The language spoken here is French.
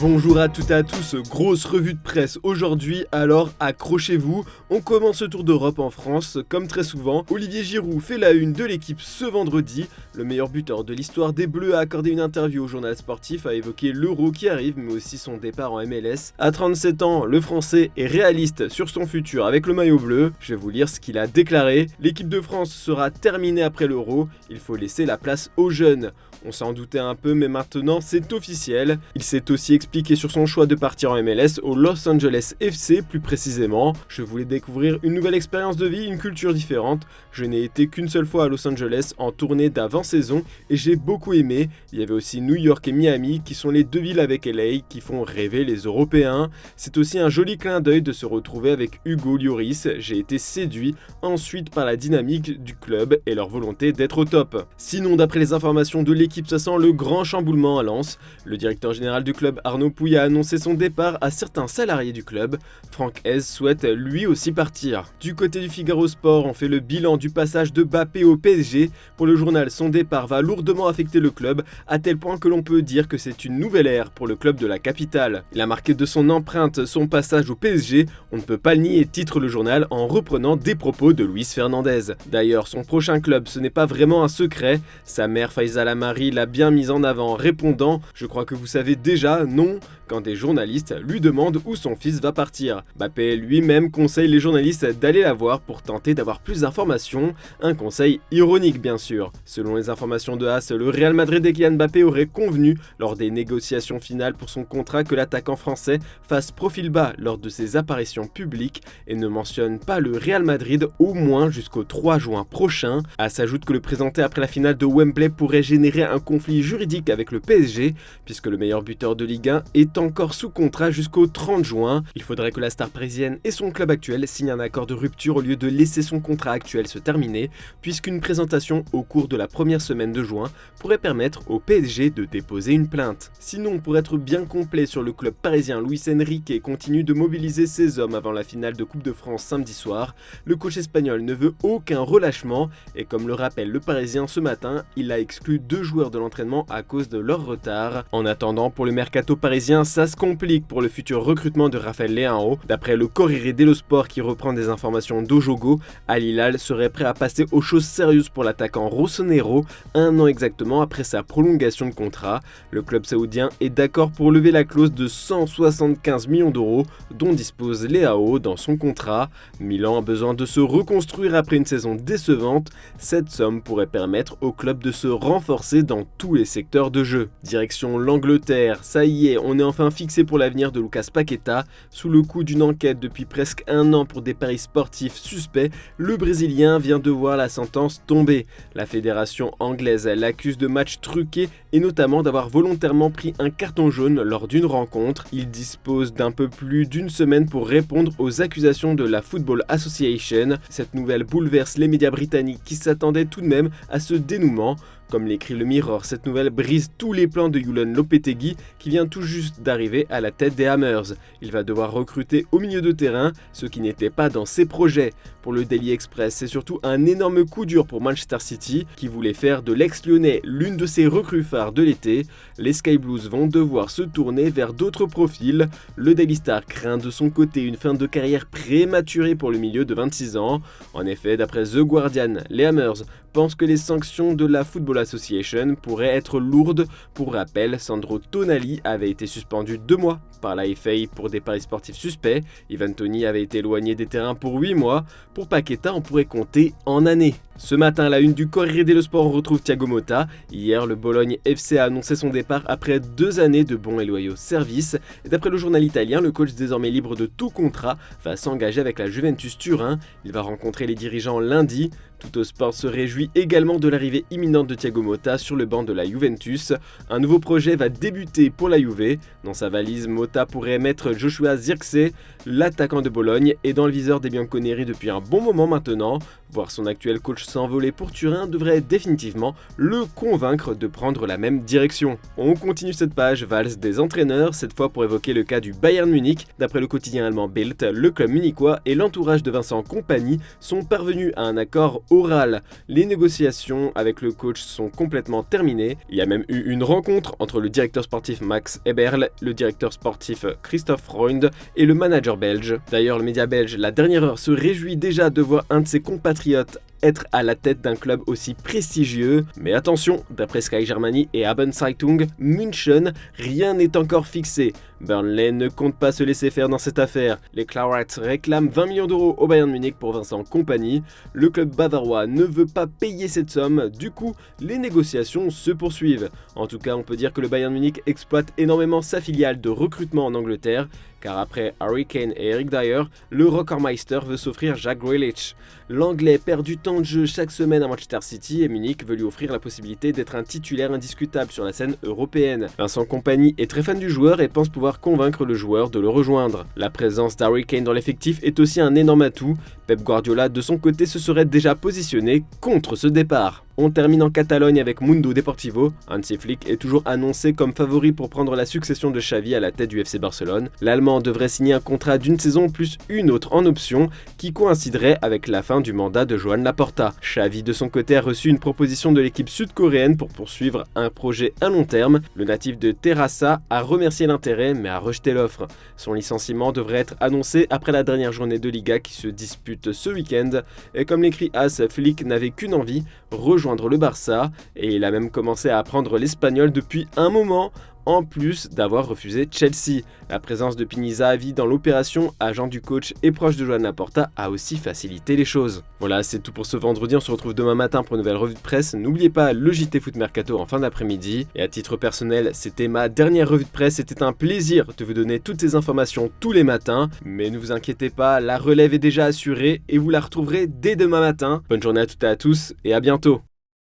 Bonjour à toutes et à tous, grosse revue de presse aujourd'hui, alors accrochez-vous, on commence le Tour d'Europe en France, comme très souvent, Olivier Giroud fait la une de l'équipe ce vendredi, le meilleur buteur de l'histoire des Bleus a accordé une interview au journal sportif, a évoqué l'Euro qui arrive, mais aussi son départ en MLS. À 37 ans, le Français est réaliste sur son futur avec le maillot bleu, je vais vous lire ce qu'il a déclaré, l'équipe de France sera terminée après l'Euro, il faut laisser la place aux jeunes. On s'en doutait un peu, mais maintenant c'est officiel. Il s'est aussi expliqué sur son choix de partir en MLS au Los Angeles FC plus précisément. Je voulais découvrir une nouvelle expérience de vie, une culture différente. Je n'ai été qu'une seule fois à Los Angeles en tournée d'avant-saison et j'ai beaucoup aimé. Il y avait aussi New York et Miami qui sont les deux villes avec LA qui font rêver les Européens. C'est aussi un joli clin d'œil de se retrouver avec Hugo Lloris. J'ai été séduit ensuite par la dynamique du club et leur volonté d'être au top. Sinon, d'après les informations de l'équipe, ça sent le grand chamboulement à Lens. Le directeur général du club Arnaud Pouille a annoncé son départ à certains salariés du club. Franck Hez souhaite lui aussi partir. Du côté du Figaro Sport, on fait le bilan du passage de Mbappé au PSG. Pour le journal, son départ va lourdement affecter le club, à tel point que l'on peut dire que c'est une nouvelle ère pour le club de la capitale. Il a marqué de son empreinte son passage au PSG, on ne peut pas le nier, titre le journal en reprenant des propos de Luis Fernandez. D'ailleurs, son prochain club, ce n'est pas vraiment un secret. Sa mère Faisal Amari l'a bien mise en avant, répondant « Je crois que vous savez déjà, non ?» quand des journalistes lui demandent où son fils va partir. Mbappé lui-même conseille les journalistes d'aller la voir pour tenter d'avoir plus d'informations, un conseil ironique bien sûr. Selon les informations de AS, le Real Madrid et Kylian Mbappé auraient convenu lors des négociations finales pour son contrat que l'attaquant français fasse profil bas lors de ses apparitions publiques et ne mentionne pas le Real Madrid au moins jusqu'au 3 juin prochain. AS ajoute que le présenter après la finale de Wembley pourrait générer un conflit juridique avec le PSG puisque le meilleur buteur de Ligue 1 est encore sous contrat jusqu'au 30 juin. Il faudrait que la star parisienne et son club actuel signent un accord de rupture au lieu de laisser son contrat actuel se terminer, puisqu'une présentation au cours de la première semaine de juin pourrait permettre au PSG de déposer une plainte. Sinon, pour être bien complet sur le club parisien, Luis Enrique continue de mobiliser ses hommes avant la finale de Coupe de France samedi soir. Le coach espagnol ne veut aucun relâchement et comme le rappelle le Parisien ce matin, il a exclu 2 joueurs de l'entraînement à cause de leur retard. En attendant, pour le mercato parisien, ça se complique pour le futur recrutement de Raphaël Leão. D'après le Corriere dello Sport qui reprend des informations d'Ojogo, Al Hilal serait prêt à passer aux choses sérieuses pour l'attaquant Rossonero, 1 an exactement après sa prolongation de contrat. Le club saoudien est d'accord pour lever la clause de 175 millions d'euros dont dispose Leão dans son contrat. Milan a besoin de se reconstruire après une saison décevante. Cette somme pourrait permettre au club de se renforcer dans tous les secteurs de jeu. Direction l'Angleterre, ça y est, on est enfin fixé pour l'avenir de Lucas Paqueta. Sous le coup d'une enquête depuis presque 1 an pour des paris sportifs suspects, le Brésilien vient de voir la sentence tomber. La fédération anglaise l'accuse de matchs truqués et notamment d'avoir volontairement pris un carton jaune lors d'une rencontre. Il dispose d'un peu plus d'une semaine pour répondre aux accusations de la Football Association. Cette nouvelle bouleverse les médias britanniques qui s'attendaient tout de même à ce dénouement. Comme l'écrit le Mirror, cette nouvelle brise tous les plans de Julen Lopetegui qui vient tout juste d'arriver à la tête des Hammers. Il va devoir recruter au milieu de terrain, ce qui n'était pas dans ses projets. Pour le Daily Express, c'est surtout un énorme coup dur pour Manchester City qui voulait faire de l'ex-lyonnais l'une de ses recrues phares de l'été. Les Sky Blues vont devoir se tourner vers d'autres profils. Le Daily Star craint de son côté une fin de carrière prématurée pour le milieu de 26 ans. En effet, d'après The Guardian, les Hammers pensent que les sanctions de la Football Association pourraient être lourdes. Pour rappel, Sandro Tonali avait été suspendu 2 mois par la FA pour des paris sportifs suspects. Ivan Toney avait été éloigné des terrains pour 8 mois. Pour Paqueta, on pourrait compter en années. Ce matin, à la une du Corriere dello Sport, on retrouve Thiago Motta. Hier, le Bologne FC a annoncé son départ après 2 années de bons et loyaux services. Et d'après le journal italien, le coach désormais libre de tout contrat va s'engager avec la Juventus Turin. Il va rencontrer les dirigeants lundi. Tuttosport se réjouit également de l'arrivée imminente de Thiago Motta sur le banc de la Juventus. Un nouveau projet va débuter pour la Juve. Dans sa valise, Motta pourrait mettre Joshua Zirkzee, l'attaquant de Bologne, est dans le viseur des Bianconeri depuis un bon moment maintenant. Voir son actuel coach s'envoler pour Turin devrait définitivement le convaincre de prendre la même direction. On continue cette page valse des entraîneurs, cette fois pour évoquer le cas du Bayern Munich. D'après le quotidien allemand Bild, le club munichois et l'entourage de Vincent Kompany sont parvenus à un accord oral. Les négociations avec le coach sont complètement terminées. Il y a même eu une rencontre entre le directeur sportif Max Eberl, le directeur sportif Christoph Freund et le manager belge. D'ailleurs, le média belge La Dernière Heure se réjouit déjà de voir un de ses compatriotes être à la tête d'un club aussi prestigieux. Mais attention, d'après Sky Germany et Abendzeitung, München, rien n'est encore fixé. Burnley ne compte pas se laisser faire dans cette affaire. Les Clarets réclament 20 millions d'euros au Bayern Munich pour Vincent Kompany. Le club bavarois ne veut pas payer cette somme, du coup, les négociations se poursuivent. En tout cas, on peut dire que le Bayern Munich exploite énormément sa filiale de recrutement en Angleterre, car après Harry Kane et Eric Dyer, le Rockermeister veut s'offrir Jack Grealish. L'Anglais perd du temps de jeu chaque semaine à Manchester City et Munich veut lui offrir la possibilité d'être un titulaire indiscutable sur la scène européenne. Vincent Kompany est très fan du joueur et pense pouvoir convaincre le joueur de le rejoindre. La présence d'Harry Kane dans l'effectif est aussi un énorme atout. Pep Guardiola, de son côté, se serait déjà positionné contre ce départ. On termine en Catalogne avec Mundo Deportivo. Hansi Flick est toujours annoncé comme favori pour prendre la succession de Xavi à la tête du FC Barcelone. L'Allemand devrait signer un contrat d'une saison plus une autre en option qui coïnciderait avec la fin du mandat de Joan Laporta. Xavi de son côté a reçu une proposition de l'équipe sud-coréenne pour poursuivre un projet à long terme. Le natif de Terrassa a remercié l'intérêt mais a rejeté l'offre. Son licenciement devrait être annoncé après la dernière journée de Liga qui se dispute ce week-end. Et comme l'écrit As, Flick n'avait qu'une envie, rejoindre le Barça, et il a même commencé à apprendre l'espagnol depuis un moment, en plus d'avoir refusé Chelsea. La présence de Pinizavi dans l'opération, agent du coach et proche de Joan Laporta, a aussi facilité les choses. Voilà, c'est tout pour ce vendredi, on se retrouve demain matin pour une nouvelle revue de presse. N'oubliez pas le JT Foot Mercato en fin d'après-midi. Et à titre personnel, c'était ma dernière revue de presse, c'était un plaisir de vous donner toutes ces informations tous les matins. Mais ne vous inquiétez pas, la relève est déjà assurée et vous la retrouverez dès demain matin. Bonne journée à toutes et à tous et à bientôt.